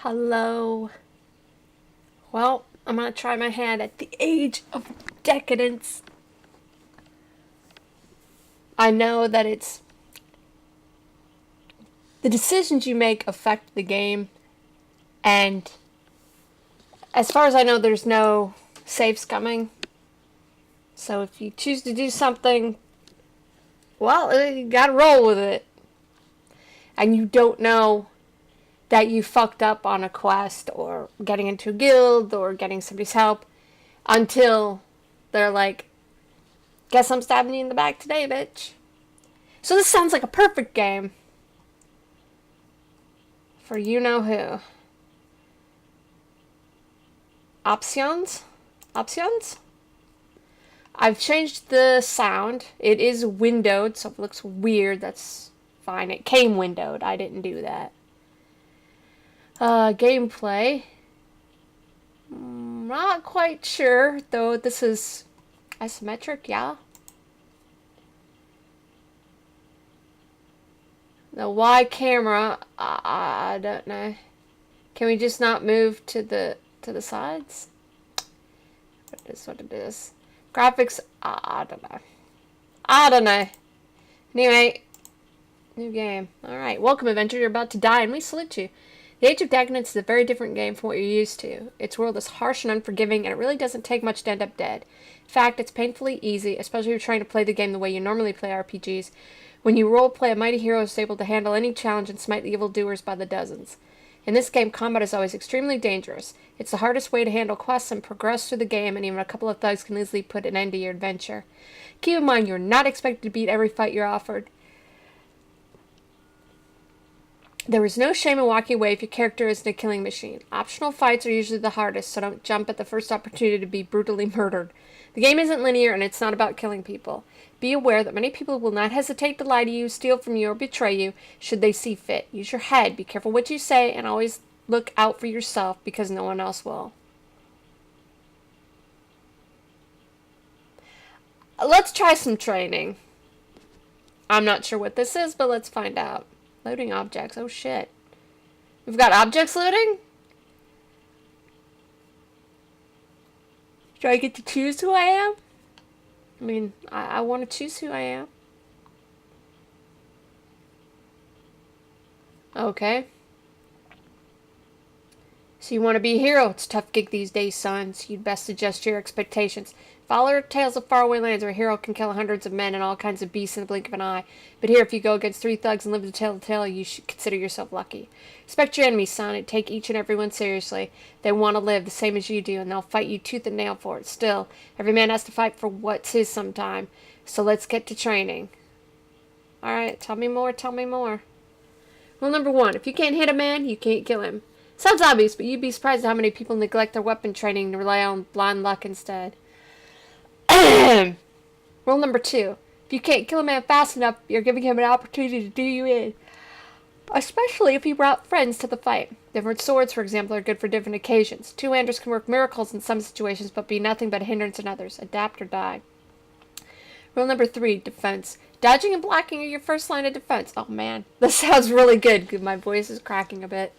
Hello. Well, I'm gonna try my hand at the Age of Decadence. I know that the decisions you make affect the game, and as far as I know, there's no saves coming. So if you choose to do something, well, you gotta roll with it. And you don't know that you fucked up on a quest or getting into a guild or getting somebody's help until they're like, guess I'm stabbing you in the back today, bitch. So this sounds like a perfect game for you know who. Options? Options? I've changed the sound. It is windowed, so if it looks weird, that's fine. It came windowed. I didn't do that. Gameplay. Not quite sure, though this is isometric, yeah? The Y camera, I don't know. Can we just not move to the sides? It is what it is. Graphics, I don't know. I don't know. Anyway, new game. Alright, welcome adventure. You're about to die and we salute you. The Age of Decadence is a very different game from what you're used to. Its world is harsh and unforgiving and it really doesn't take much to end up dead. In fact, it's painfully easy, especially if you're trying to play the game the way you normally play RPGs. When you roleplay, a mighty hero is able to handle any challenge and smite the evildoers by the dozens. In this game, combat is always extremely dangerous. It's the hardest way to handle quests and progress through the game, and even a couple of thugs can easily put an end to your adventure. Keep in mind, you're not expected to beat every fight you're offered. There is no shame in walking away if your character isn't a killing machine. Optional fights are usually the hardest, so don't jump at the first opportunity to be brutally murdered. The game isn't linear, and it's not about killing people. Be aware that many people will not hesitate to lie to you, steal from you, or betray you should they see fit. Use your head, be careful what you say, and always look out for yourself because no one else will. Let's try some training. I'm not sure what this is, but let's find out. Loading objects. Oh shit. We've got objects loading? Do I get to choose who I am? I mean, I want to choose who I am. Okay. So you want to be a hero. It's a tough gig these days, son. So you'd best adjust your expectations. Follow tales of faraway lands where a hero can kill hundreds of men and all kinds of beasts in the blink of an eye. But here, if you go against 3 thugs and live to tell the tale, you should consider yourself lucky. Respect your enemies, son, and take each and every one seriously. They want to live the same as you do, and they'll fight you tooth and nail for it. Still, every man has to fight for what's his sometime. So let's get to training. Alright, tell me more, tell me more. Rule number 1. If you can't hit a man, you can't kill him. Sounds obvious, but you'd be surprised at how many people neglect their weapon training and rely on blind luck instead. Rule number 2. If you can't kill a man fast enough, you're giving him an opportunity to do you in. Especially if you brought friends to the fight. Different swords, for example, are good for different occasions. Two-handers can work miracles in some situations, but be nothing but a hindrance in others. Adapt or die. Rule number 3. Defense. Dodging and blocking are your first line of defense. Oh man, this sounds really good. My voice is cracking a bit.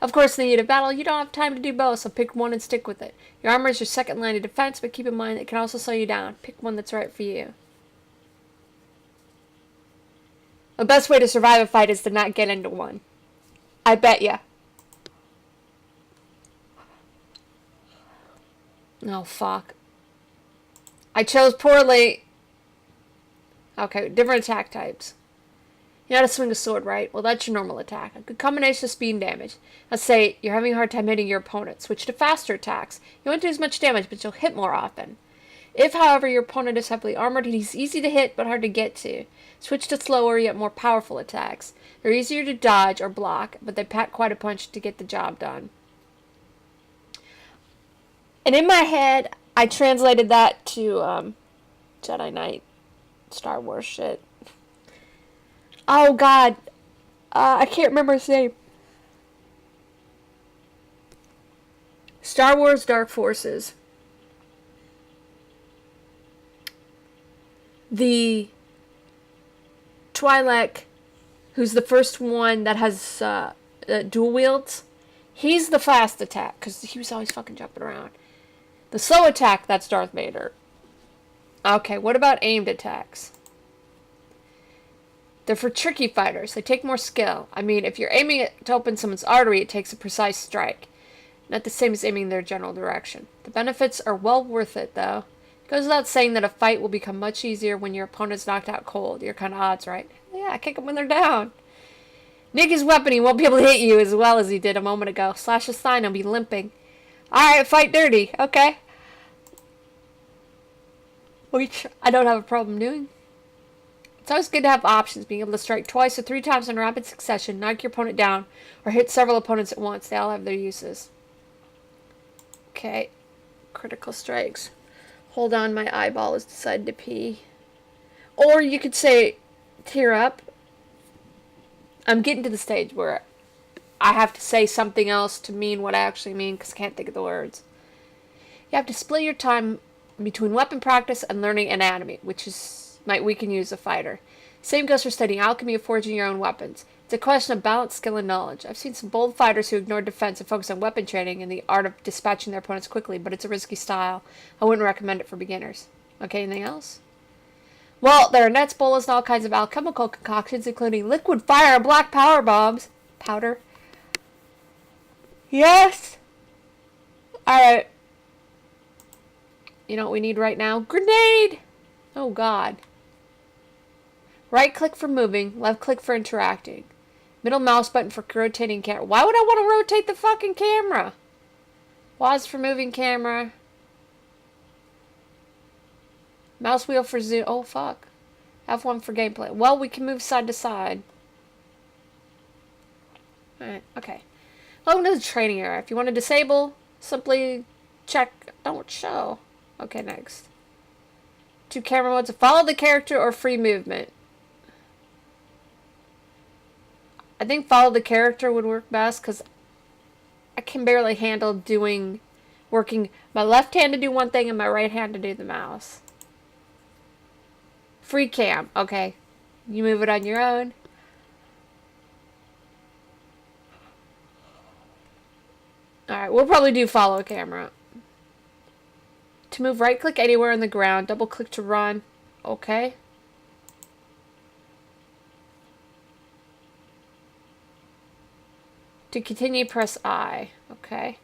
Of course, in the heat of battle, you don't have time to do both, so pick one and stick with it. Your armor is your second line of defense, but keep in mind it can also slow you down. Pick one that's right for you. The best way to survive a fight is to not get into one. I bet ya. Oh, fuck. I chose poorly. Okay, different attack types. You know how to swing a sword, right? Well, that's your normal attack. A good combination of speed and damage. Let's say you're having a hard time hitting your opponent. Switch to faster attacks. You won't do as much damage, but you'll hit more often. If, however, your opponent is heavily armored, he's easy to hit but hard to get to. Switch to slower yet more powerful attacks. They're easier to dodge or block, but they pack quite a punch to get the job done. And in my head, I translated that to Jedi Knight, Star Wars shit. Oh god, I can't remember his name. Star Wars Dark Forces. The Twi'lek, who's the first one that has dual wields, He's the fast attack, because he was always fucking jumping around. The slow attack, that's Darth Vader. Okay, what about aimed attacks? They're for tricky fighters. They take more skill. I mean, if you're aiming it to open someone's artery, it takes a precise strike. Not the same as aiming their general direction. The benefits are well worth it, though. It goes without saying that a fight will become much easier when your opponent's knocked out cold. You're kind of odds, right? Yeah, kick them when they're down. Nick his weapon, he won't be able to hit you as well as he did a moment ago. Slash his thigh and he'll be limping. Alright, fight dirty. Okay. Which I don't have a problem doing. It's always good to have options, being able to strike twice or 3 times in rapid succession, knock your opponent down, or hit several opponents at once. They all have their uses. Okay. Critical strikes. Hold on, my eyeball has decided to pee. Or you could say, tear up. I'm getting to the stage where I have to say something else to mean what I actually mean, because I can't think of the words. You have to split your time between weapon practice and learning anatomy, which might weaken you as a fighter. Same goes for studying alchemy or forging your own weapons. It's a question of balance, skill, and knowledge. I've seen some bold fighters who ignore defense and focus on weapon training and the art of dispatching their opponents quickly, but it's a risky style. I wouldn't recommend it for beginners. Okay, anything else? Well, there are nets, bolas, and all kinds of alchemical concoctions, including liquid fire and black power bombs. Powder. Yes! Alright. You know what we need right now? Grenade! Oh, God. Right click for moving, left click for interacting. Middle mouse button for rotating camera. Why would I want to rotate the fucking camera? WASD for moving camera. Mouse wheel for zoom. Oh, fuck. F1 for gameplay. Well, we can move side to side. Alright, okay. Welcome to the training area. If you want to disable, simply check don't show. Okay, next. 2 camera modes. Follow the character or free movement. I think follow the character would work best because I can barely handle working my left hand to do one thing and my right hand to do the mouse. Free cam. Okay. You move it on your own. Alright, we'll probably do follow camera. To move, right click anywhere on the ground. Double click to run. Okay. To continue, press I. Okay.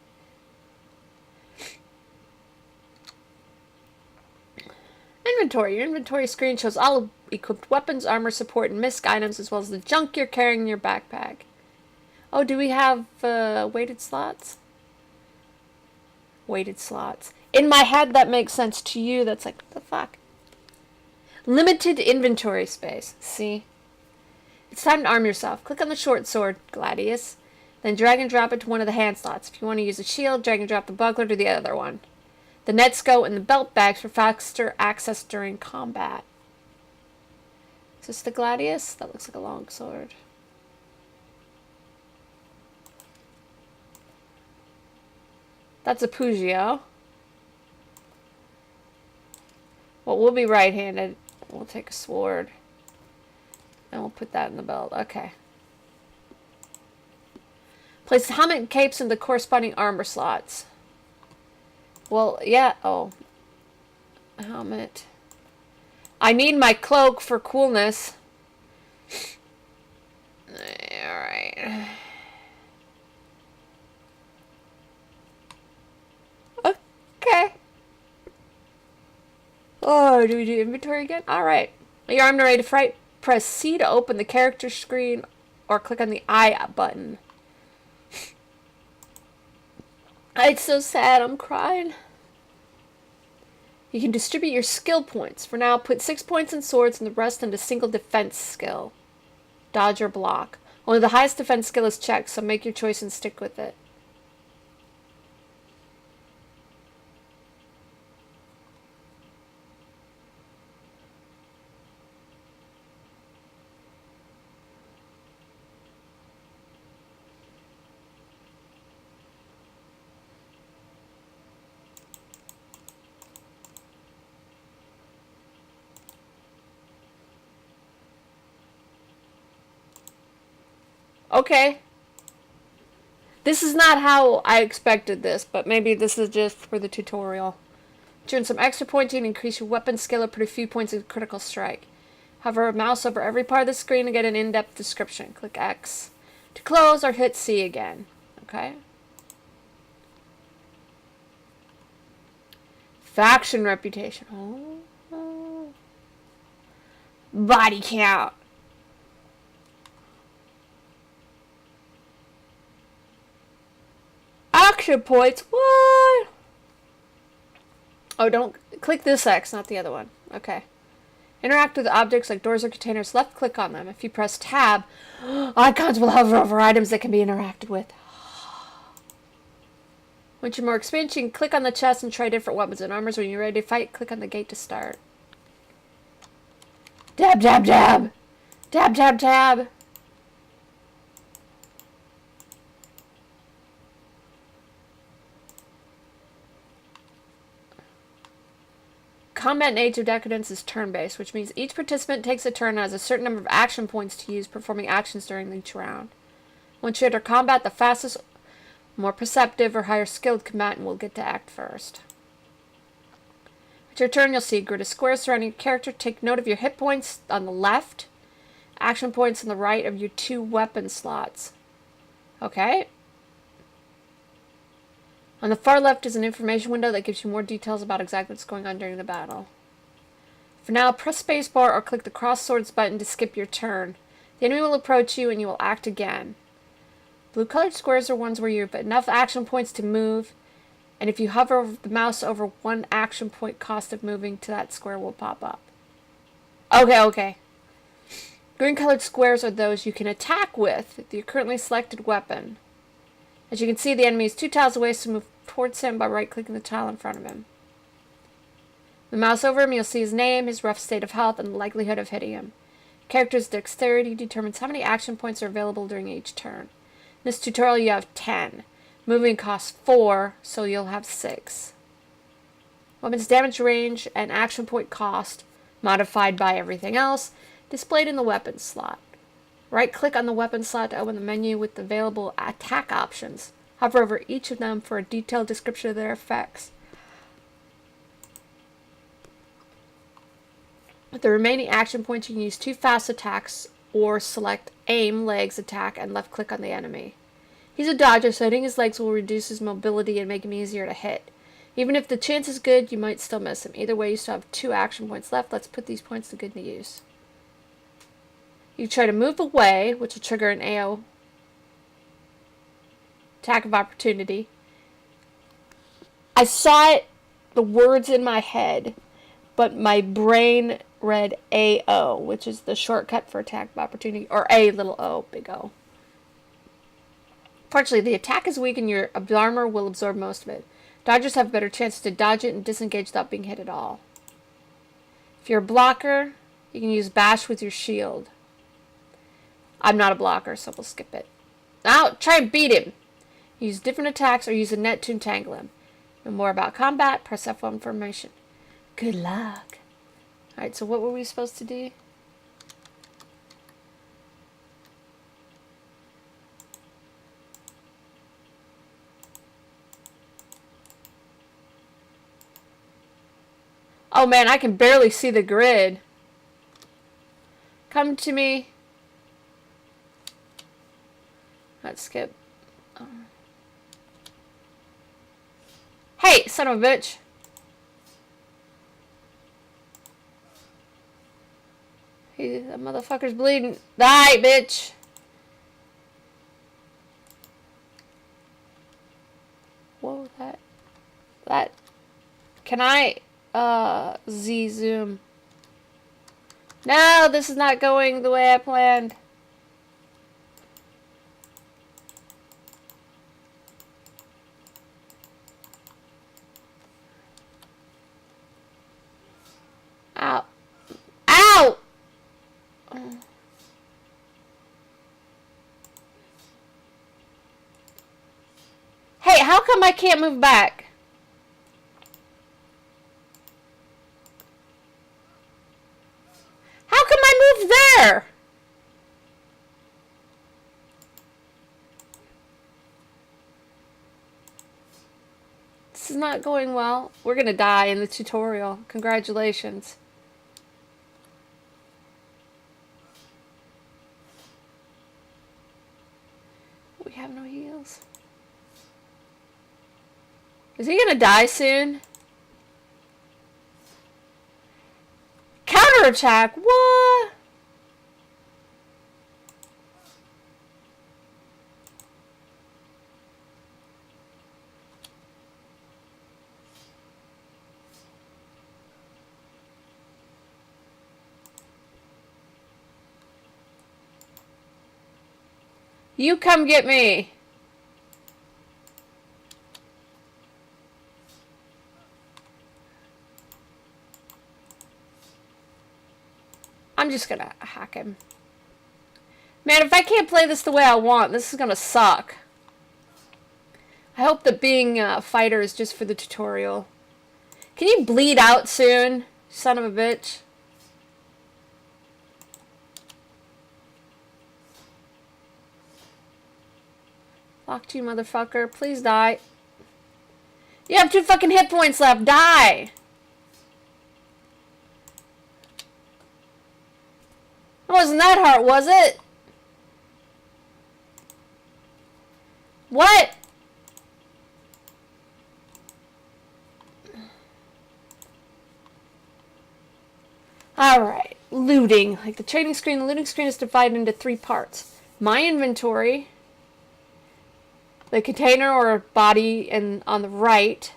Inventory. Your inventory screen shows all equipped weapons, armor, support, and misc items, as well as the junk you're carrying in your backpack. Oh, do we have weighted slots? Weighted slots. In my head, that makes sense. To you, that's like, what the fuck? Limited inventory space. See? It's time to arm yourself. Click on the short sword, Gladius. Then drag and drop it to one of the hand slots. If you want to use a shield, drag and drop the buckler to the other one. The nets go in the belt bags for faster access during combat. Is this the Gladius? That looks like a long sword. That's a Pugio. Well, we'll be right-handed. We'll take a sword. And we'll put that in the belt. Okay. Place the helmet and capes in the corresponding armor slots. Well, yeah. Oh. Helmet. I need my cloak for coolness. Alright. Okay. Oh, do we do inventory again? Alright. You're armed and ready to fight. Press C to open the character screen or click on the I button. It's so sad, I'm crying. You can distribute your skill points. For now, put 6 points in swords and the rest into single defense skill. Dodge or block. Only the highest defense skill is checked, so make your choice and stick with it. Okay. This is not how I expected this, but maybe this is just for the tutorial. To earn some extra points, you can increase your weapon skill or put a few points in critical strike. Hover a mouse over every part of the screen to get an in-depth description. Click X to close or hit C again. Okay. Faction reputation. Oh. Body count. Action points. What? Oh, don't click this X, not the other one. Okay. Interact with objects like doors or containers. Left click on them. If you press tab, icons will hover over items that can be interacted with. Once you're more experienced, you can click on the chest and try different weapons and armors. When you're ready to fight, click on the gate to start. Dab, dab, dab. Dab, dab, dab. Combat in Age of Decadence is turn-based, which means each participant takes a turn and has a certain number of action points to use, performing actions during each round. Once you enter combat, the fastest, more perceptive, or higher skilled combatant will get to act first. At your turn, you'll see a grid of squares surrounding your character. Take note of your hit points on the left, action points on the right of your 2 weapon slots. Okay? On the far left is an information window that gives you more details about exactly what's going on during the battle. For now, press spacebar or click the cross swords button to skip your turn. The enemy will approach you and you will act again. Blue-colored squares are ones where you have enough action points to move, and if you hover the mouse over 1 action point, cost of moving to that square will pop up. Okay. Green-colored squares are those you can attack with your currently selected weapon. As you can see, the enemy is 2 tiles away, so move towards him by right-clicking the tile in front of him. With the mouse over him, you'll see his name, his rough state of health, and the likelihood of hitting him. Character's dexterity determines how many action points are available during each turn. In this tutorial, you have 10. Moving costs 4, so you'll have 6. Weapon's damage range and action point cost, modified by everything else, displayed in the weapon slot. Right-click on the weapon slot to open the menu with the available attack options. Hover over each of them for a detailed description of their effects. With the remaining action points, you can use 2 fast attacks or select aim, legs, attack, and left-click on the enemy. He's a dodger, so hitting his legs will reduce his mobility and make him easier to hit. Even if the chance is good, you might still miss him. Either way, you still have 2 action points left. Let's put these points to good use. You try to move away, which will trigger an AO attack of opportunity. I saw it, the words in my head, but my brain read AO, which is the shortcut for attack of opportunity, or A, little O, big O. Fortunately, the attack is weak and your armor will absorb most of it. Dodgers have a better chance to dodge it and disengage without being hit at all. If you're a blocker, you can use bash with your shield. I'm not a blocker, so we'll skip it. Now, try and beat him. Use different attacks or use a net to entangle him. Know more about combat, press F1 for information. Good luck. Alright, so what were we supposed to do? Oh man, I can barely see the grid. Come to me. Let's skip. Hey, son of a bitch. That motherfucker's bleeding. Die, bitch. Whoa, that. Can I, Z-zoom? No, this is not going the way I planned. Ow. Ow! Hey, how come I can't move back? How come I moved there? This is not going well. We're gonna die in the tutorial. Congratulations. We have no heals. Is he gonna die soon? Counterattack? What? You come get me. I'm just gonna hack him. Man, if I can't play this the way I want, this is gonna suck. I hope that being a fighter is just for the tutorial. Can you bleed out soon, son of a bitch? Fuck you, motherfucker. Please die. You have 2 fucking hit points left. Die! It wasn't that hard, was it? What? Alright. Looting. Like the trading screen, the looting screen is divided into 3 parts. My inventory, the container or body and on the right.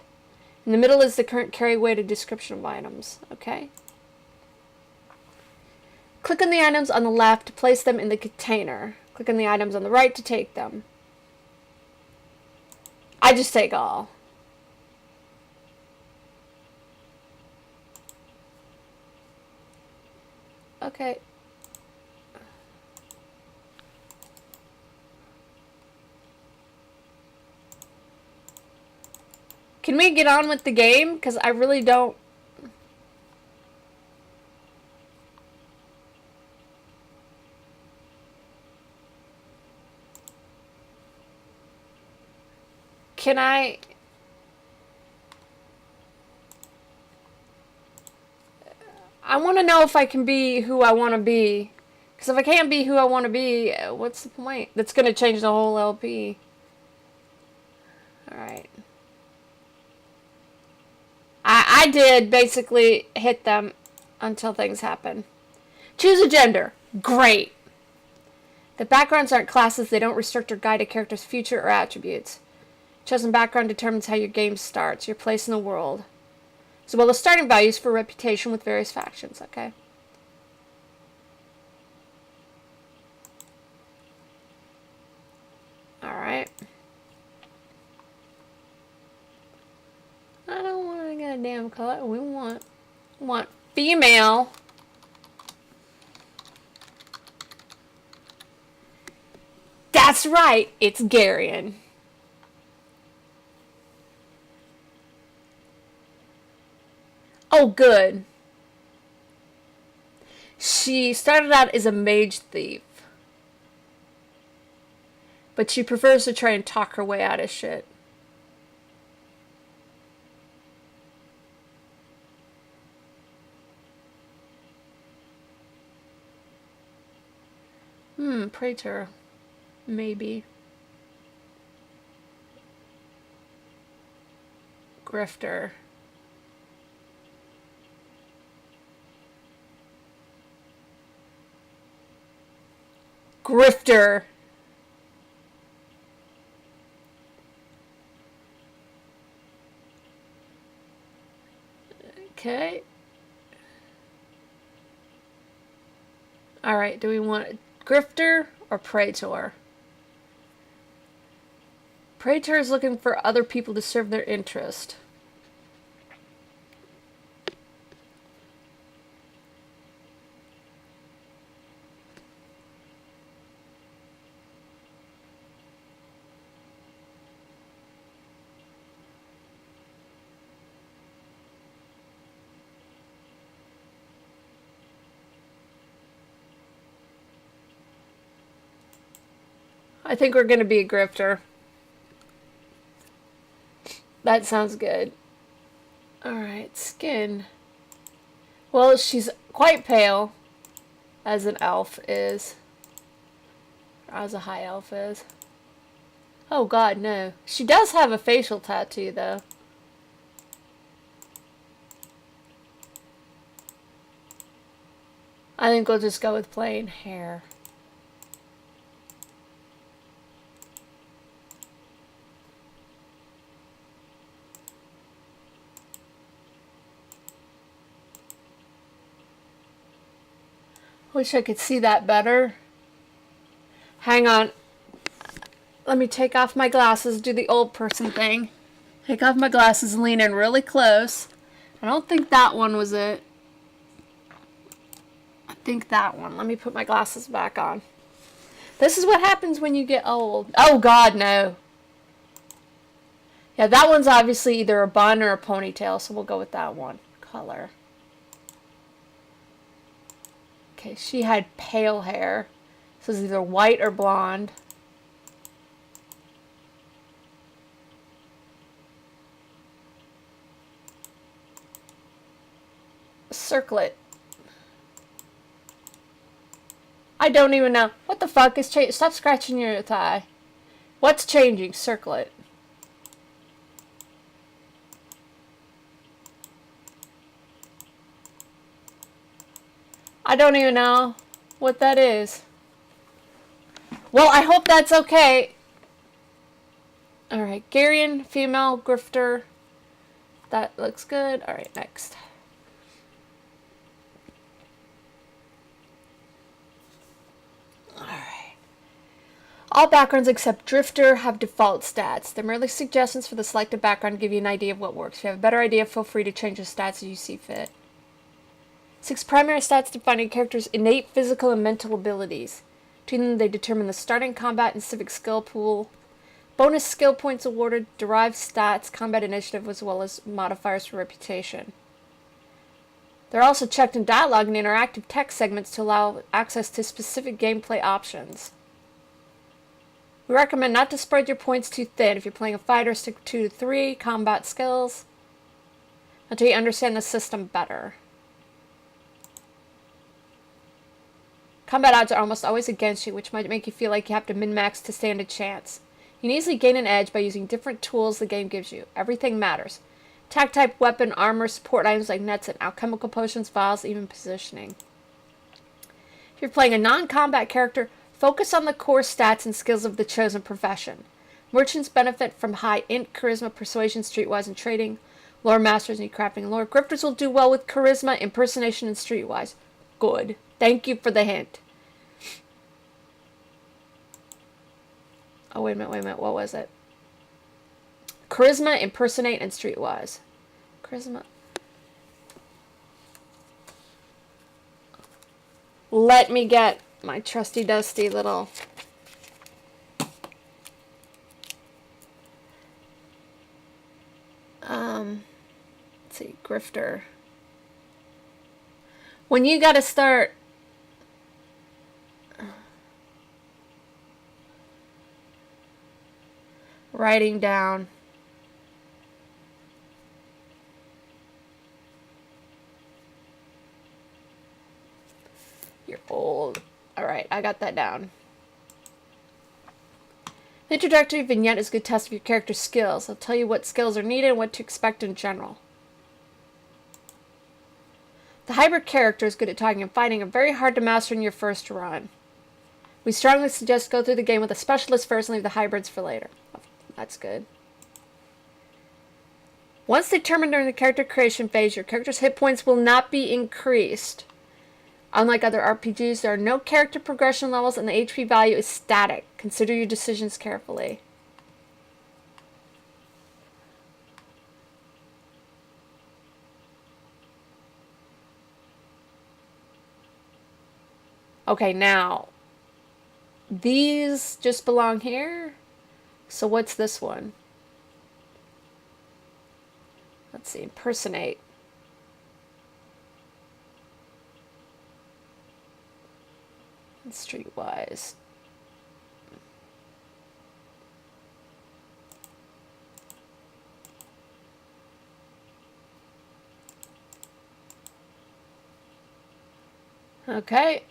In the middle is the current carry weight and description of items. Okay. Click on the items on the left to place them in the container. Click on the items on the right to take them. I just take all. Okay. Can we get on with the game? Because I really don't... Can I... I want to know if I can be who I want to be. Because if I can't be who I want to be, what's the point? That's going to change the whole LP. Alright. I did basically hit them until things happen. Choose a gender. Great. The backgrounds aren't classes. They don't restrict or guide a character's future or attributes. Chosen background determines how your game starts, your place in the world. As well as starting values for reputation with various factions, okay? Alright. I don't want to get a damn color. We want female. That's right. It's Garion. Oh, good. She started out as a mage thief. But she prefers to try and talk her way out of shit. Praetor. Maybe. Grifter. Grifter. Okay. Alright, do we want Grifter or Praetor? Praetor is looking for other people to serve their interest. I think we're going to be a grifter. That sounds good. Alright, skin. Well, she's quite pale, as an elf is. Or as a high elf is. Oh god, no. She does have a facial tattoo, though. I think we'll just go with plain hair. Wish I could see that better. Hang on. Let me take off my glasses, do the old person thing. Take off my glasses and lean in really close. I don't think that one was it. I think that one. Let me put my glasses back on. This is what happens when you get old. Oh god, no. Yeah, that one's obviously either a bun or a ponytail, so we'll go with that one. Color. Okay, she had pale hair. So it's either white or blonde. Circlet. I don't even know. What the fuck is changing? Stop scratching your thigh. What's changing? Circlet. I don't even know what that is. Well, I hope that's okay. Alright, Garian, female, grifter. That looks good. Alright, next. Alright. All backgrounds except Drifter have default stats. They're merely suggestions for the selected background to give you an idea of what works. If you have a better idea, feel free to change the stats as you see fit. 6 primary stats define a character's innate physical and mental abilities. Between them, they determine the starting combat and civic skill pool. Bonus skill points awarded, derived stats, combat initiative, as well as modifiers for reputation. They're also checked in dialogue and interactive text segments to allow access to specific gameplay options. We recommend not to spread your points too thin. If you're playing a fighter, stick with 2 to 3 combat skills until you understand the system better. Combat odds are almost always against you, which might make you feel like you have to min-max to stand a chance. You can easily gain an edge by using different tools the game gives you. Everything matters. Attack type, weapon, armor, support items like nets and alchemical potions, vials, even positioning. If you're playing a non-combat character, focus on the core stats and skills of the chosen profession. Merchants benefit from high int, charisma, persuasion, streetwise, and trading. Lore masters need crafting and lore. Grifters will do well with charisma, impersonation, and streetwise. Good. Thank you for the hint. Oh, wait a minute. What was it? Charisma, impersonate, and streetwise. Charisma. Let me get my trusty dusty little... let's see, grifter. When you gotta start... writing down you're old. Alright, I got that down. The introductory vignette is a good test of your character's skills. I'll tell you what skills are needed and what to expect in general. The hybrid character is good at talking and fighting and very hard to master in your first run. We strongly suggest go through the game with a specialist first and leave the hybrids for later. That's good. Once determined during the character creation phase, your character's hit points will not be increased. Unlike other RPGs, there are no character progression levels and the HP value is static. Consider your decisions carefully. Okay, now, these just belong here. So what's this one? Let's see, impersonate. And streetwise. Okay.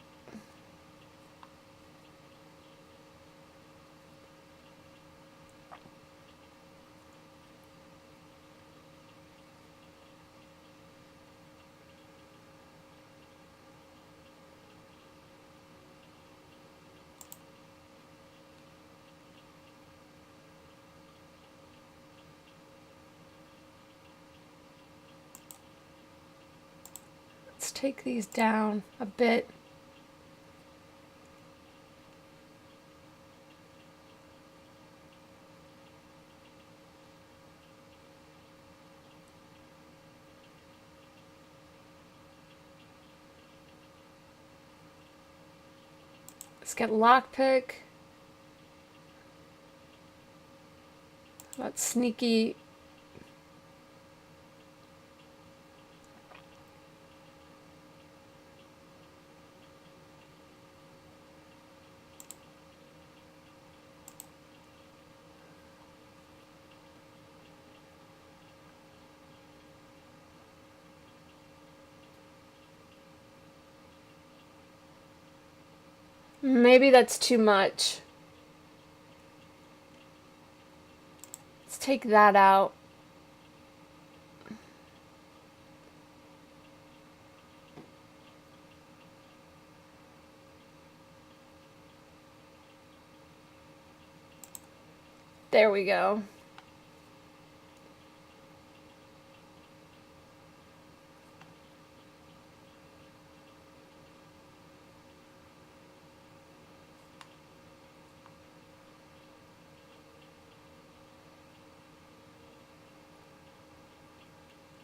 Let's take these down a bit. Let's get lockpick. About sneaky. Maybe that's too much. Let's take that out. There we go.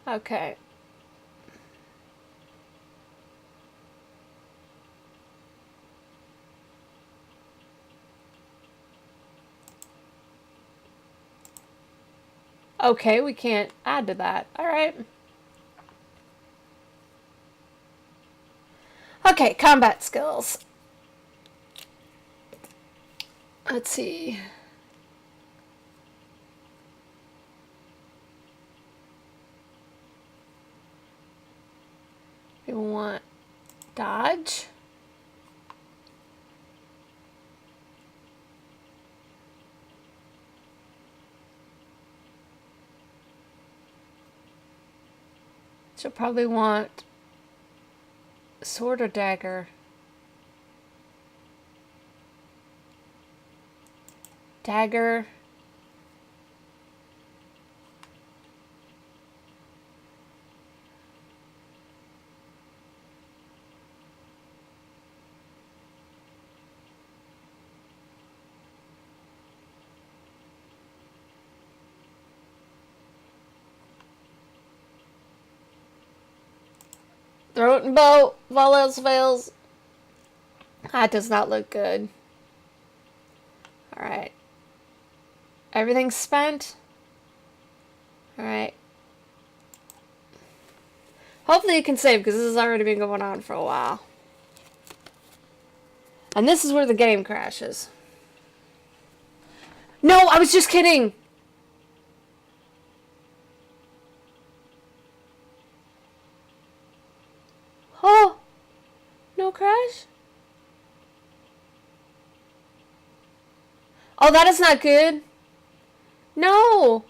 Okay. Okay, we can't add to that. Alright. Okay, combat skills. Let's see. We want dodge. She'll probably want sword or dagger. Dagger. Throat and bow. All else fails. That does not look good. Alright. Everything's spent. Alright. Hopefully you can save, because this has already been going on for a while. And this is where the game crashes. No, I was just kidding! Oh! No crash? Oh, that is not good. No!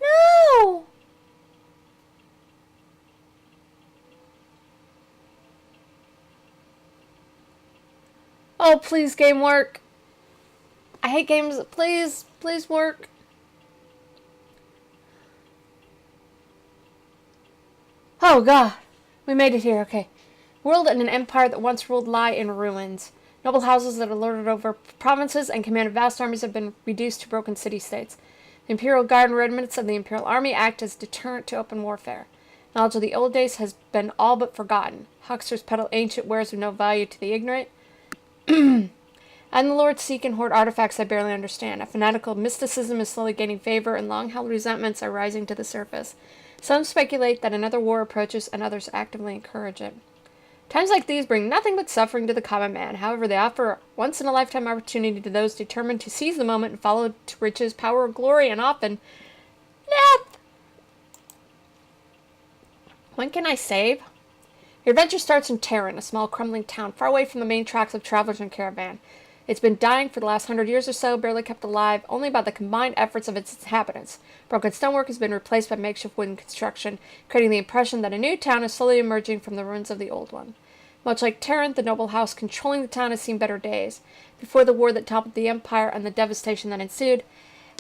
No! Oh, please, game work. I hate games. Please, please work. Oh, God. We made it here. Okay. World and an empire that once ruled lie in ruins. Noble houses that are lorded over provinces and commanded vast armies have been reduced to broken city-states. The Imperial Guard and regiments of the Imperial Army act as deterrent to open warfare. Knowledge of the old days has been all but forgotten. Hucksters peddle ancient wares of no value to the ignorant. And the lords seek and hoard artifacts I barely understand. A fanatical mysticism is slowly gaining favor, and long-held resentments are rising to the surface. Some speculate that another war approaches, and others actively encourage it. Times like these bring nothing but suffering to the common man. However, they offer a once-in-a-lifetime opportunity to those determined to seize the moment and follow to riches, power, glory, and often death. When can I save? Your adventure starts in Terran, a small crumbling town far away from the main tracks of travelers and caravan. It's been dying for the last 100 years or so, barely kept alive only by the combined efforts of its inhabitants. Broken stonework has been replaced by makeshift wooden construction, creating the impression that a new town is slowly emerging from the ruins of the old one. Much like Terran, the noble house controlling the town has seen better days. Before the war that toppled the empire and the devastation that ensued,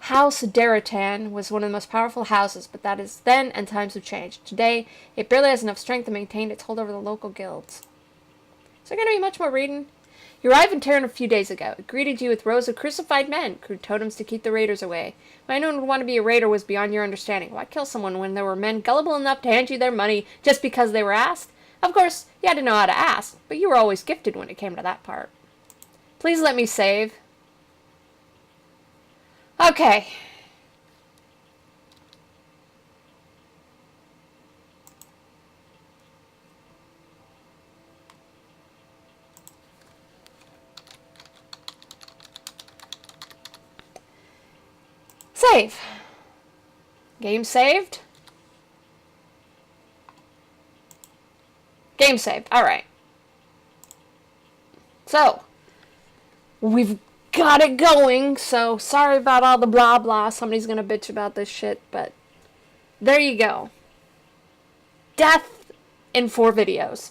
House Daratan was one of the most powerful houses, but that is then, and times have changed. Today, it barely has enough strength to maintain its hold over the local guilds. Is there going to be much more reading? You arrived in Terran a few days ago. It greeted you with rows of crucified men, crude totems to keep the raiders away. Why anyone would want to be a raider was beyond your understanding. Why kill someone when there were men gullible enough to hand you their money just because they were asked? Of course, you had to know how to ask, but you were always gifted when it came to that part. Please let me save. Okay. Save. Game saved. Game saved. Alright. So, we've got it going, so sorry about all the blah blah. Somebody's gonna bitch about this shit, but there you go. Death in 4 videos.